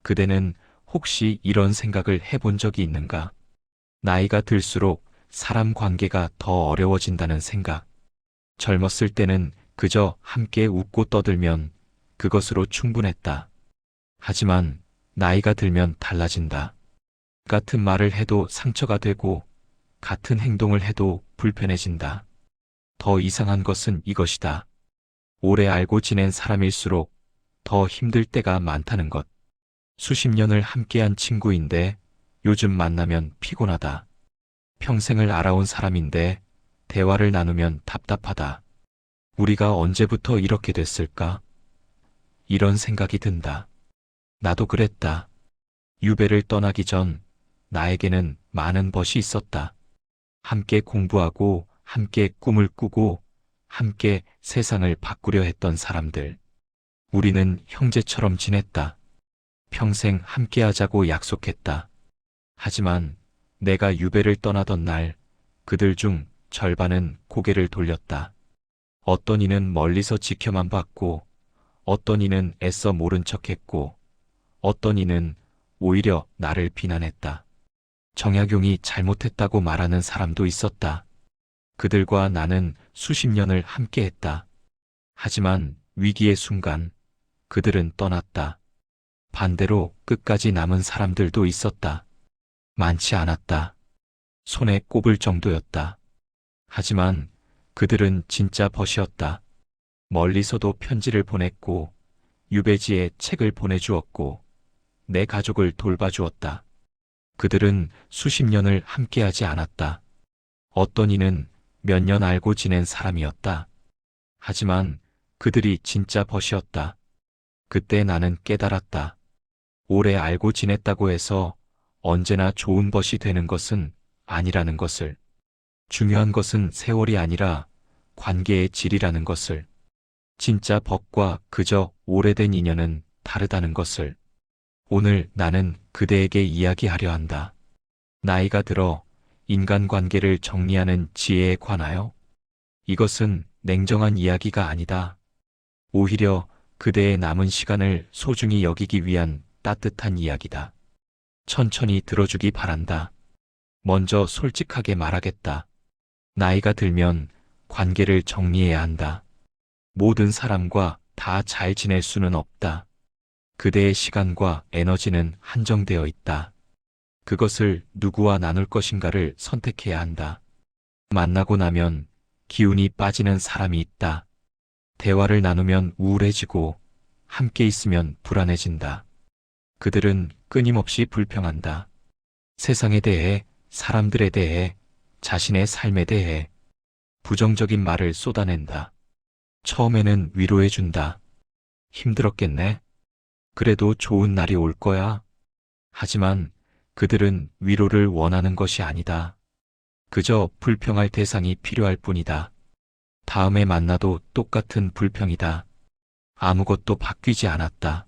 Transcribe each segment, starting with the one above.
그대는 혹시 이런 생각을 해본 적이 있는가? 나이가 들수록 사람 관계가 더 어려워진다는 생각. 젊었을 때는 그저 함께 웃고 떠들면 그것으로 충분했다. 하지만 나이가 들면 달라진다. 같은 말을 해도 상처가 되고 같은 행동을 해도 불편해진다. 더 이상한 것은 이것이다. 오래 알고 지낸 사람일수록 더 힘들 때가 많다는 것. 수십 년을 함께한 친구인데 요즘 만나면 피곤하다. 평생을 알아온 사람인데 대화를 나누면 답답하다. 우리가 언제부터 이렇게 됐을까? 이런 생각이 든다. 나도 그랬다. 유배를 떠나기 전 나에게는 많은 벗이 있었다. 함께 공부하고 함께 꿈을 꾸고 함께 세상을 바꾸려 했던 사람들. 우리는 형제처럼 지냈다. 평생 함께 하자고 약속했다. 하지만 내가 유배를 떠나던 날 그들 중 절반은 고개를 돌렸다. 어떤 이는 멀리서 지켜만 봤고 어떤 이는 애써 모른 척했고 어떤 이는 오히려 나를 비난했다. 정약용이 잘못했다고 말하는 사람도 있었다. 그들과 나는 수십 년을 함께했다. 하지만 위기의 순간 그들은 떠났다. 반대로 끝까지 남은 사람들도 있었다. 많지 않았다. 손에 꼽을 정도였다. 하지만 그들은 진짜 벗이었다. 멀리서도 편지를 보냈고 유배지에 책을 보내주었고 내 가족을 돌봐주었다. 그들은 수십 년을 함께하지 않았다. 어떤 이는 몇 년 알고 지낸 사람이었다. 하지만 그들이 진짜 벗이었다. 그때 나는 깨달았다. 오래 알고 지냈다고 해서 언제나 좋은 벗이 되는 것은 아니라는 것을. 중요한 것은 세월이 아니라 관계의 질이라는 것을. 진짜 벗과 그저 오래된 인연은 다르다는 것을. 오늘 나는 그대에게 이야기하려 한다. 나이가 들어 인간관계를 정리하는 지혜에 관하여. 이것은 냉정한 이야기가 아니다. 오히려 그대의 남은 시간을 소중히 여기기 위한 따뜻한 이야기다. 천천히 들어주기 바란다. 먼저 솔직하게 말하겠다. 나이가 들면 관계를 정리해야 한다. 모든 사람과 다 잘 지낼 수는 없다. 그대의 시간과 에너지는 한정되어 있다. 그것을 누구와 나눌 것인가를 선택해야 한다. 만나고 나면 기운이 빠지는 사람이 있다. 대화를 나누면 우울해지고 함께 있으면 불안해진다. 그들은 끊임없이 불평한다. 세상에 대해, 사람들에 대해, 자신의 삶에 대해 부정적인 말을 쏟아낸다. 처음에는 위로해준다. 힘들었겠네. 그래도 좋은 날이 올 거야. 하지만 그들은 위로를 원하는 것이 아니다. 그저 불평할 대상이 필요할 뿐이다. 다음에 만나도 똑같은 불평이다. 아무것도 바뀌지 않았다.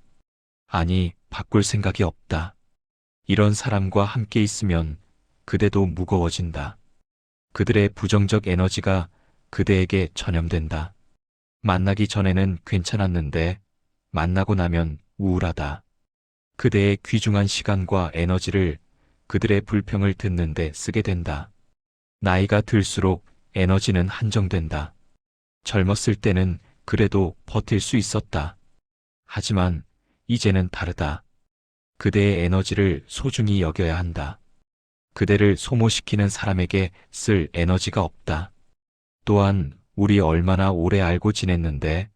아니, 바꿀 생각이 없다. 이런 사람과 함께 있으면 그대도 무거워진다. 그들의 부정적 에너지가 그대에게 전염된다. 만나기 전에는 괜찮았는데 만나고 나면 우울하다. 그대의 귀중한 시간과 에너지를 그들의 불평을 듣는데 쓰게 된다. 나이가 들수록 에너지는 한정된다. 젊었을 때는 그래도 버틸 수 있었다. 하지만 이제는 다르다. 그대의 에너지를 소중히 여겨야 한다. 그대를 소모시키는 사람에게 쓸 에너지가 없다. 또한 우리 얼마나 오래 알고 지냈는데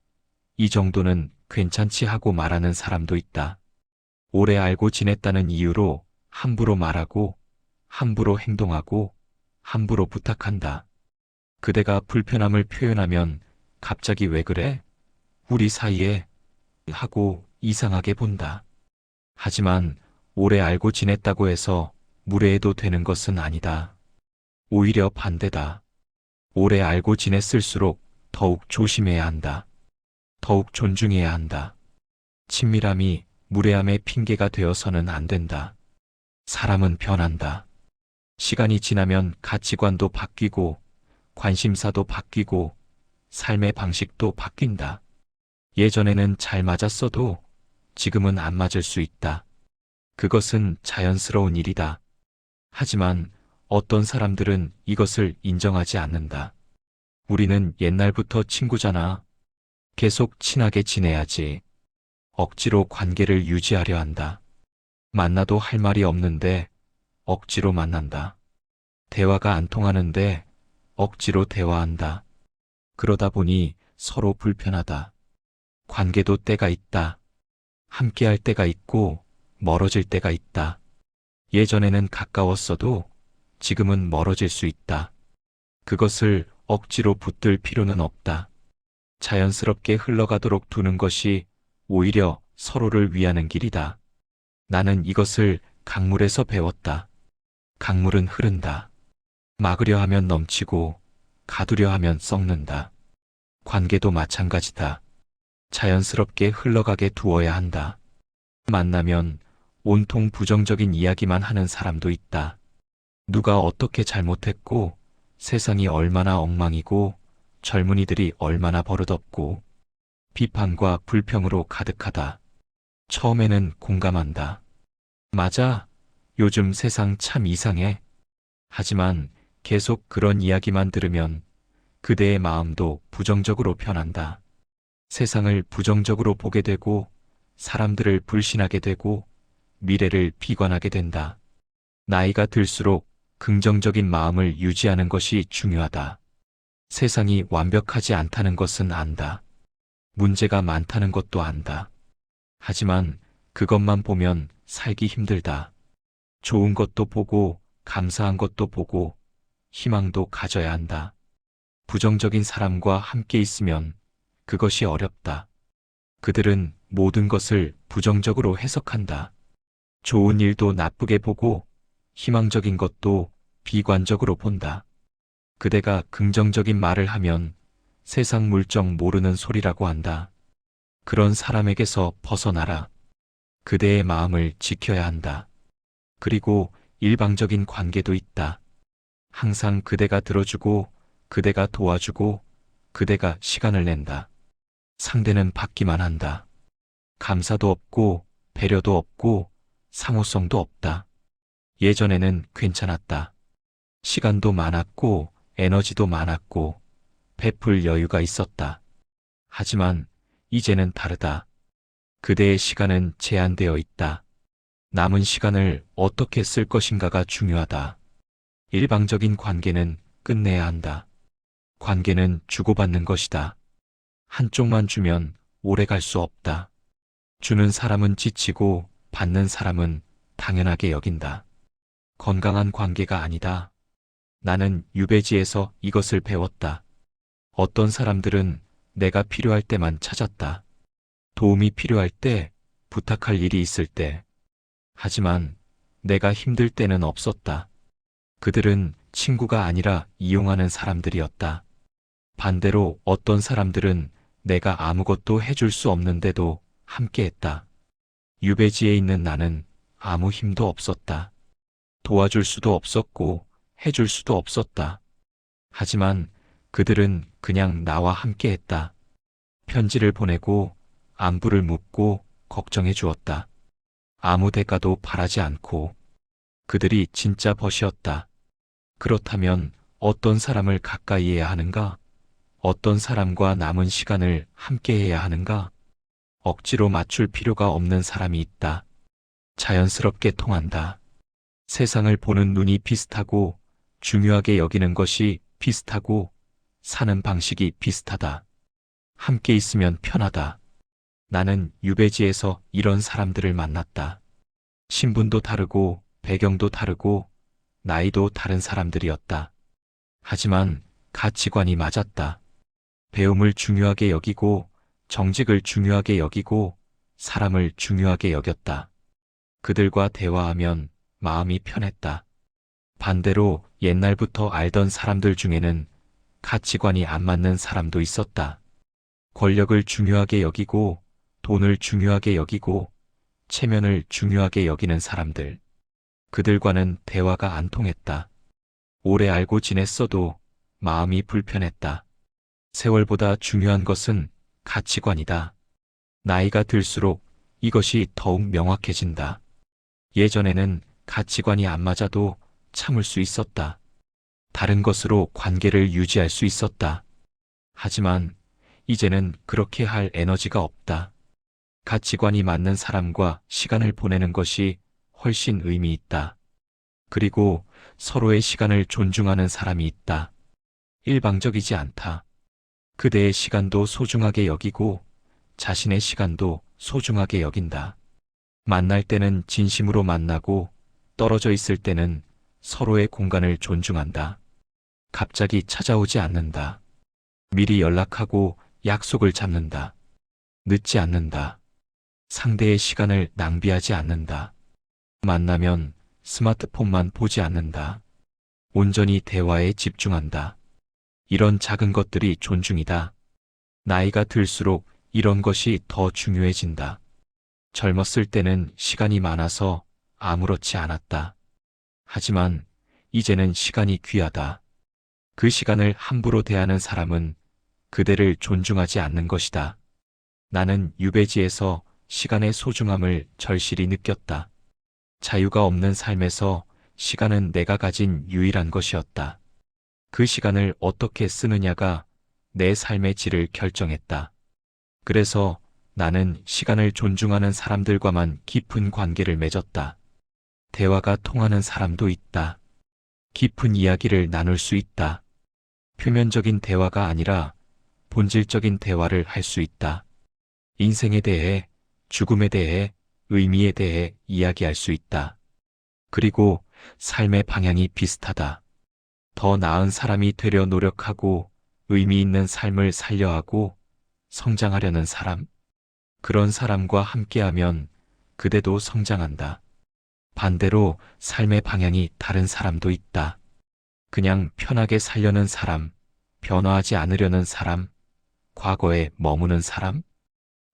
이 정도는 괜찮지 하고 말하는 사람도 있다. 오래 알고 지냈다는 이유로 함부로 말하고 함부로 행동하고 함부로 부탁한다. 그대가 불편함을 표현하면 갑자기 왜 그래? 우리 사이에 하고 이상하게 본다. 하지만 오래 알고 지냈다고 해서 무례해도 되는 것은 아니다. 오히려 반대다. 오래 알고 지냈을수록 더욱 조심해야 한다. 더욱 존중해야 한다. 친밀함이 무례함의 핑계가 되어서는 안 된다. 사람은 변한다. 시간이 지나면 가치관도 바뀌고 관심사도 바뀌고 삶의 방식도 바뀐다. 예전에는 잘 맞았어도 지금은 안 맞을 수 있다. 그것은 자연스러운 일이다. 하지만 어떤 사람들은 이것을 인정하지 않는다. 우리는 옛날부터 친구잖아. 계속 친하게 지내야지. 억지로 관계를 유지하려 한다. 만나도 할 말이 없는데 억지로 만난다. 대화가 안 통하는데 억지로 대화한다. 그러다 보니 서로 불편하다. 관계도 때가 있다. 함께할 때가 있고 멀어질 때가 있다. 예전에는 가까웠어도 지금은 멀어질 수 있다. 그것을 억지로 붙들 필요는 없다. 자연스럽게 흘러가도록 두는 것이 오히려 서로를 위하는 길이다. 나는 이것을 강물에서 배웠다. 강물은 흐른다. 막으려 하면 넘치고 가두려 하면 썩는다. 관계도 마찬가지다. 자연스럽게 흘러가게 두어야 한다. 만나면 온통 부정적인 이야기만 하는 사람도 있다. 누가 어떻게 잘못했고 세상이 얼마나 엉망이고 젊은이들이 얼마나 버릇없고 비판과 불평으로 가득하다. 처음에는 공감한다. 맞아. 요즘 세상 참 이상해. 하지만 계속 그런 이야기만 들으면 그대의 마음도 부정적으로 변한다. 세상을 부정적으로 보게 되고 사람들을 불신하게 되고 미래를 비관하게 된다. 나이가 들수록 긍정적인 마음을 유지하는 것이 중요하다. 세상이 완벽하지 않다는 것은 안다. 문제가 많다는 것도 안다. 하지만 그것만 보면 살기 힘들다. 좋은 것도 보고 감사한 것도 보고 희망도 가져야 한다. 부정적인 사람과 함께 있으면 그것이 어렵다. 그들은 모든 것을 부정적으로 해석한다. 좋은 일도 나쁘게 보고 희망적인 것도 비관적으로 본다. 그대가 긍정적인 말을 하면 세상 물정 모르는 소리라고 한다. 그런 사람에게서 벗어나라. 그대의 마음을 지켜야 한다. 그리고 일방적인 관계도 있다. 항상 그대가 들어주고 그대가 도와주고 그대가 시간을 낸다. 상대는 받기만 한다. 감사도 없고 배려도 없고 상호성도 없다. 예전에는 괜찮았다. 시간도 많았고 에너지도 많았고 베풀 여유가 있었다. 하지만 이제는 다르다. 그대의 시간은 제한되어 있다. 남은 시간을 어떻게 쓸 것인가가 중요하다. 일방적인 관계는 끝내야 한다. 관계는 주고받는 것이다. 한쪽만 주면 오래 갈 수 없다. 주는 사람은 지치고 받는 사람은 당연하게 여긴다. 건강한 관계가 아니다. 나는 유배지에서 이것을 배웠다. 어떤 사람들은 내가 필요할 때만 찾았다. 도움이 필요할 때, 부탁할 일이 있을 때. 하지만 내가 힘들 때는 없었다. 그들은 친구가 아니라 이용하는 사람들이었다. 반대로 어떤 사람들은 내가 아무것도 해줄 수 없는데도 함께했다. 유배지에 있는 나는 아무 힘도 없었다. 도와줄 수도 없었고 해줄 수도 없었다. 하지만 그들은 그냥 나와 함께했다. 편지를 보내고 안부를 묻고 걱정해 주었다. 아무 대가도 바라지 않고. 그들이 진짜 벗이었다. 그렇다면 어떤 사람을 가까이 해야 하는가? 어떤 사람과 남은 시간을 함께 해야 하는가? 억지로 맞출 필요가 없는 사람이 있다. 자연스럽게 통한다. 세상을 보는 눈이 비슷하고 중요하게 여기는 것이 비슷하고 사는 방식이 비슷하다. 함께 있으면 편하다. 나는 유배지에서 이런 사람들을 만났다. 신분도 다르고 배경도 다르고 나이도 다른 사람들이었다. 하지만 가치관이 맞았다. 배움을 중요하게 여기고 정직을 중요하게 여기고 사람을 중요하게 여겼다. 그들과 대화하면 마음이 편했다. 반대로 옛날부터 알던 사람들 중에는 가치관이 안 맞는 사람도 있었다. 권력을 중요하게 여기고 돈을 중요하게 여기고 체면을 중요하게 여기는 사람들. 그들과는 대화가 안 통했다. 오래 알고 지냈어도 마음이 불편했다. 세월보다 중요한 것은 가치관이다. 나이가 들수록 이것이 더욱 명확해진다. 예전에는 가치관이 안 맞아도 참을 수 있었다. 다른 것으로 관계를 유지할 수 있었다. 하지만 이제는 그렇게 할 에너지가 없다. 가치관이 맞는 사람과 시간을 보내는 것이 훨씬 의미 있다. 그리고 서로의 시간을 존중하는 사람이 있다. 일방적이지 않다. 그대의 시간도 소중하게 여기고 자신의 시간도 소중하게 여긴다. 만날 때는 진심으로 만나고 떨어져 있을 때는 서로의 공간을 존중한다. 갑자기 찾아오지 않는다. 미리 연락하고 약속을 잡는다. 늦지 않는다. 상대의 시간을 낭비하지 않는다. 만나면 스마트폰만 보지 않는다. 온전히 대화에 집중한다. 이런 작은 것들이 존중이다. 나이가 들수록 이런 것이 더 중요해진다. 젊었을 때는 시간이 많아서 아무렇지 않았다. 하지만 이제는 시간이 귀하다. 그 시간을 함부로 대하는 사람은 그대를 존중하지 않는 것이다. 나는 유배지에서 시간의 소중함을 절실히 느꼈다. 자유가 없는 삶에서 시간은 내가 가진 유일한 것이었다. 그 시간을 어떻게 쓰느냐가 내 삶의 질을 결정했다. 그래서 나는 시간을 존중하는 사람들과만 깊은 관계를 맺었다. 대화가 통하는 사람도 있다. 깊은 이야기를 나눌 수 있다. 표면적인 대화가 아니라 본질적인 대화를 할 수 있다. 인생에 대해, 죽음에 대해, 의미에 대해 이야기할 수 있다. 그리고 삶의 방향이 비슷하다. 더 나은 사람이 되려 노력하고 의미 있는 삶을 살려 하고 성장하려는 사람. 그런 사람과 함께하면 그대도 성장한다. 반대로 삶의 방향이 다른 사람도 있다. 그냥 편하게 살려는 사람, 변화하지 않으려는 사람, 과거에 머무는 사람.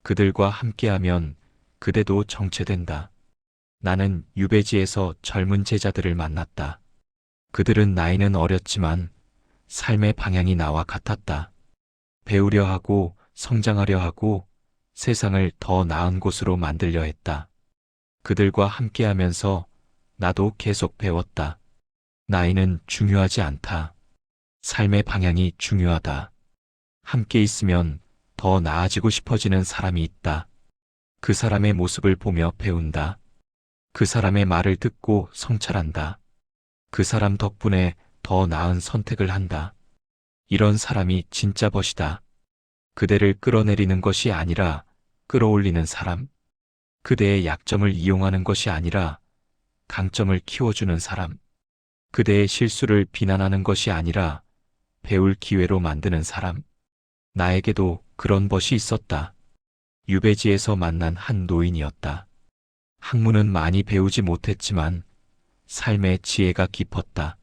그들과 함께하면 그대도 정체된다. 나는 유배지에서 젊은 제자들을 만났다. 그들은 나이는 어렸지만 삶의 방향이 나와 같았다. 배우려 하고 성장하려 하고 세상을 더 나은 곳으로 만들려 했다. 그들과 함께하면서 나도 계속 배웠다. 나이는 중요하지 않다. 삶의 방향이 중요하다. 함께 있으면 더 나아지고 싶어지는 사람이 있다. 그 사람의 모습을 보며 배운다. 그 사람의 말을 듣고 성찰한다. 그 사람 덕분에 더 나은 선택을 한다. 이런 사람이 진짜 벗이다. 그대를 끌어내리는 것이 아니라 끌어올리는 사람. 그대의 약점을 이용하는 것이 아니라 강점을 키워주는 사람. 그대의 실수를 비난하는 것이 아니라 배울 기회로 만드는 사람. 나에게도 그런 벗이 있었다. 유배지에서 만난 한 노인이었다. 학문은 많이 배우지 못했지만 삶의 지혜가 깊었다.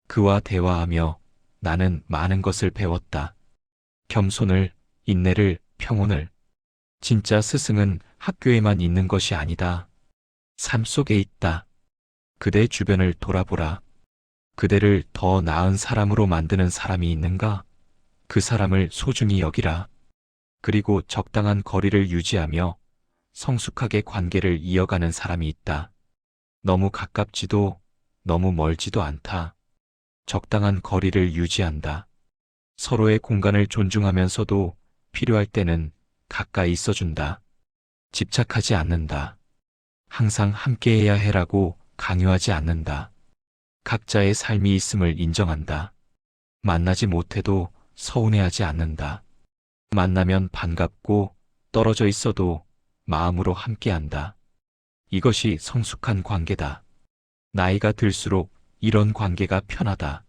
그와 대화하며 나는 많은 것을 배웠다. 겸손을, 인내를, 평온을. 진짜 스승은 학교에만 있는 것이 아니다. 삶 속에 있다. 그대 주변을 돌아보라. 그대를 더 나은 사람으로 만드는 사람이 있는가? 그 사람을 소중히 여기라. 그리고 적당한 거리를 유지하며 성숙하게 관계를 이어가는 사람이 있다. 너무 가깝지도 너무 멀지도 않다. 적당한 거리를 유지한다. 서로의 공간을 존중하면서도 필요할 때는 가까이 있어준다. 집착하지 않는다. 항상 함께해야 해라고 강요하지 않는다. 각자의 삶이 있음을 인정한다. 만나지 못해도 서운해하지 않는다. 만나면 반갑고 떨어져 있어도 마음으로 함께한다. 이것이 성숙한 관계다. 나이가 들수록 이런 관계가 편하다.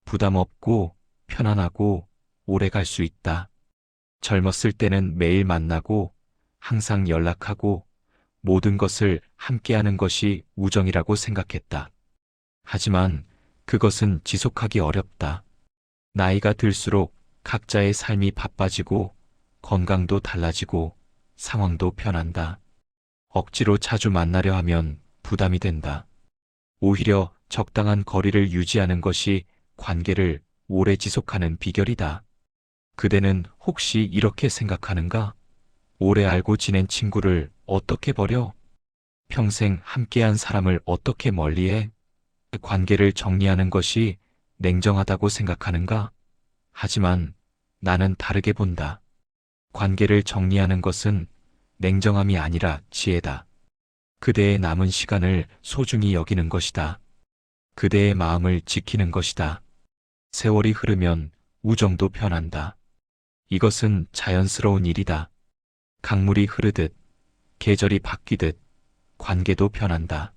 부담 없고 편안하고 오래 갈 수 있다. 젊었을 때는 매일 만나고 항상 연락하고 모든 것을 함께하는 것이 우정이라고 생각했다. 하지만 그것은 지속하기 어렵다. 나이가 들수록 각자의 삶이 바빠지고 건강도 달라지고 상황도 변한다. 억지로 자주 만나려 하면 부담이 된다. 오히려 적당한 거리를 유지하는 것이 관계를 오래 지속하는 비결이다. 그대는 혹시 이렇게 생각하는가? 오래 알고 지낸 친구를 어떻게 버려? 평생 함께한 사람을 어떻게 멀리해? 관계를 정리하는 것이 냉정하다고 생각하는가? 하지만 나는 다르게 본다. 관계를 정리하는 것은 냉정함이 아니라 지혜다. 그대의 남은 시간을 소중히 여기는 것이다. 그대의 마음을 지키는 것이다. 세월이 흐르면 우정도 변한다. 이것은 자연스러운 일이다. 강물이 흐르듯, 계절이 바뀌듯, 관계도 변한다.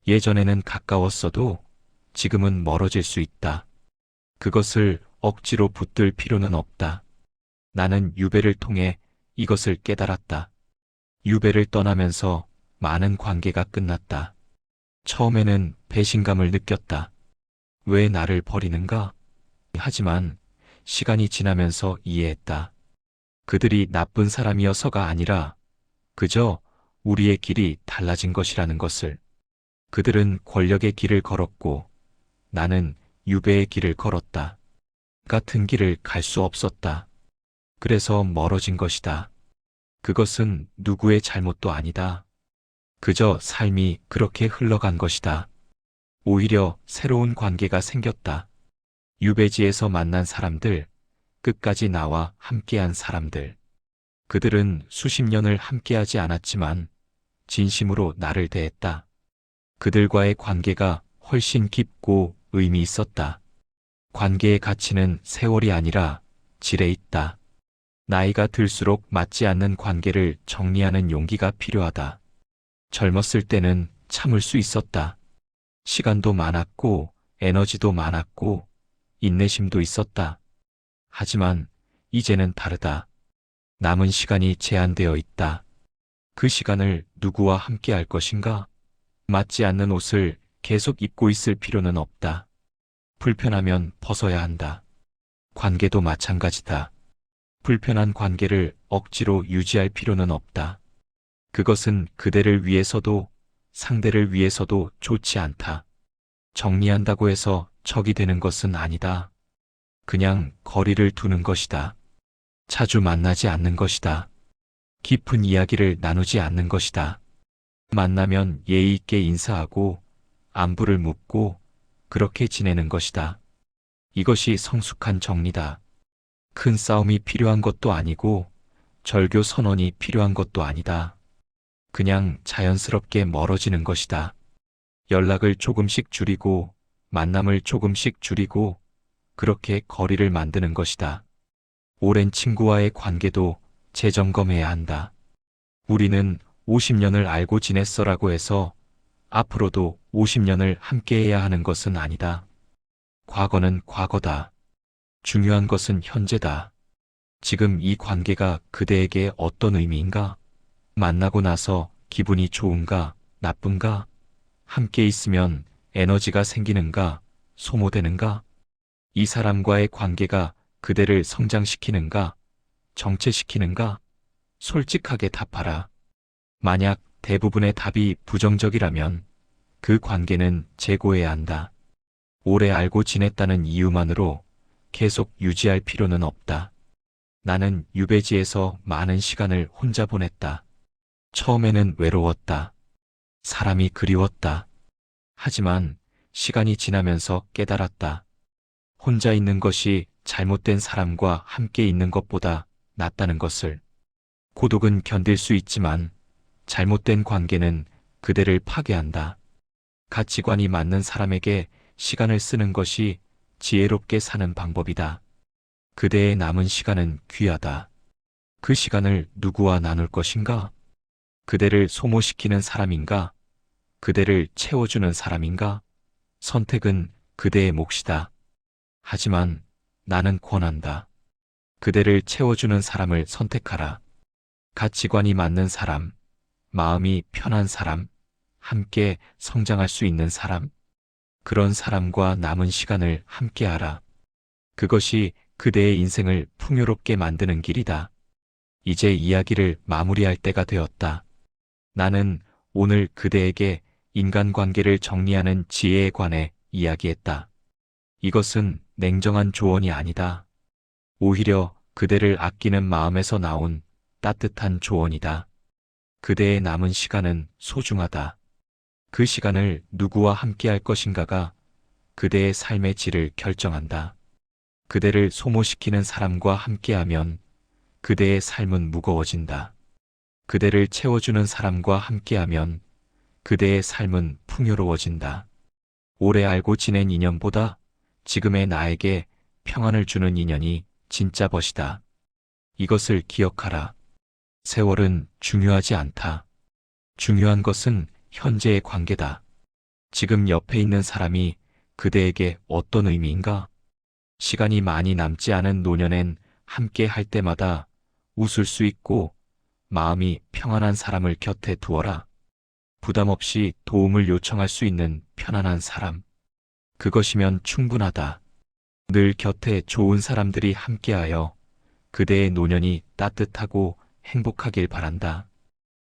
예전에는 가까웠어도 지금은 멀어질 수 있다. 그것을 억지로 붙들 필요는 없다. 나는 유배를 통해 이것을 깨달았다. 유배를 떠나면서 많은 관계가 끝났다. 처음에는 배신감을 느꼈다. 왜 나를 버리는가? 하지만 시간이 지나면서 이해했다. 그들이 나쁜 사람이어서가 아니라 그저 우리의 길이 달라진 것이라는 것을. 그들은 권력의 길을 걸었고 나는 유배의 길을 걸었다. 같은 길을 갈 수 없었다. 그래서 멀어진 것이다. 그것은 누구의 잘못도 아니다. 그저 삶이 그렇게 흘러간 것이다. 오히려 새로운 관계가 생겼다. 유배지에서 만난 사람들, 끝까지 나와 함께한 사람들. 그들은 수십 년을 함께하지 않았지만 진심으로 나를 대했다. 그들과의 관계가 훨씬 깊고 의미 있었다. 관계의 가치는 세월이 아니라 질에 있다. 나이가 들수록 맞지 않는 관계를 정리하는 용기가 필요하다. 젊었을 때는 참을 수 있었다. 시간도 많았고 에너지도 많았고 인내심도 있었다. 하지만 이제는 다르다. 남은 시간이 제한되어 있다. 그 시간을 누구와 함께 할 것인가? 맞지 않는 옷을 계속 입고 있을 필요는 없다. 불편하면 벗어야 한다. 관계도 마찬가지다. 불편한 관계를 억지로 유지할 필요는 없다. 그것은 그대를 위해서도 상대를 위해서도 좋지 않다. 정리한다고 해서 적이 되는 것은 아니다. 그냥 거리를 두는 것이다. 자주 만나지 않는 것이다. 깊은 이야기를 나누지 않는 것이다. 만나면 예의 있게 인사하고 안부를 묻고 그렇게 지내는 것이다. 이것이 성숙한 정리다. 큰 싸움이 필요한 것도 아니고 절교 선언이 필요한 것도 아니다. 그냥 자연스럽게 멀어지는 것이다. 연락을 조금씩 줄이고 만남을 조금씩 줄이고 그렇게 거리를 만드는 것이다. 오랜 친구와의 관계도 재점검해야 한다. 우리는 50년을 알고 지냈어라고 해서 앞으로도 50년을 함께해야 하는 것은 아니다. 과거는 과거다. 중요한 것은 현재다. 지금 이 관계가 그대에게 어떤 의미인가? 만나고 나서 기분이 좋은가, 나쁜가? 함께 있으면 에너지가 생기는가, 소모되는가? 이 사람과의 관계가 그대를 성장시키는가, 정체시키는가? 솔직하게 답하라. 만약 대부분의 답이 부정적이라면 그 관계는 재고해야 한다. 오래 알고 지냈다는 이유만으로 계속 유지할 필요는 없다. 나는 유배지에서 많은 시간을 혼자 보냈다. 처음에는 외로웠다. 사람이 그리웠다. 하지만 시간이 지나면서 깨달았다. 혼자 있는 것이 잘못된 사람과 함께 있는 것보다 낫다는 것을. 고독은 견딜 수 있지만 잘못된 관계는 그대를 파괴한다. 가치관이 맞는 사람에게 시간을 쓰는 것이 지혜롭게 사는 방법이다. 그대의 남은 시간은 귀하다. 그 시간을 누구와 나눌 것인가? 그대를 소모시키는 사람인가? 그대를 채워주는 사람인가? 선택은 그대의 몫이다. 하지만 나는 권한다. 그대를 채워주는 사람을 선택하라. 가치관이 맞는 사람, 마음이 편한 사람, 함께 성장할 수 있는 사람, 그런 사람과 남은 시간을 함께하라. 그것이 그대의 인생을 풍요롭게 만드는 길이다. 이제 이야기를 마무리할 때가 되었다. 나는 오늘 그대에게 인간관계를 정리하는 지혜에 관해 이야기했다. 이것은 냉정한 조언이 아니다. 오히려 그대를 아끼는 마음에서 나온 따뜻한 조언이다. 그대의 남은 시간은 소중하다. 그 시간을 누구와 함께 할 것인가가 그대의 삶의 질을 결정한다. 그대를 소모시키는 사람과 함께하면 그대의 삶은 무거워진다. 그대를 채워주는 사람과 함께하면 그대의 삶은 풍요로워진다. 오래 알고 지낸 인연보다 지금의 나에게 평안을 주는 인연이 진짜 벗이다. 이것을 기억하라. 세월은 중요하지 않다. 중요한 것은 현재의 관계다. 지금 옆에 있는 사람이 그대에게 어떤 의미인가? 시간이 많이 남지 않은 노년엔 함께 할 때마다 웃을 수 있고 마음이 평안한 사람을 곁에 두어라. 부담 없이 도움을 요청할 수 있는 편안한 사람. 그것이면 충분하다. 늘 곁에 좋은 사람들이 함께하여 그대의 노년이 따뜻하고 행복하길 바란다.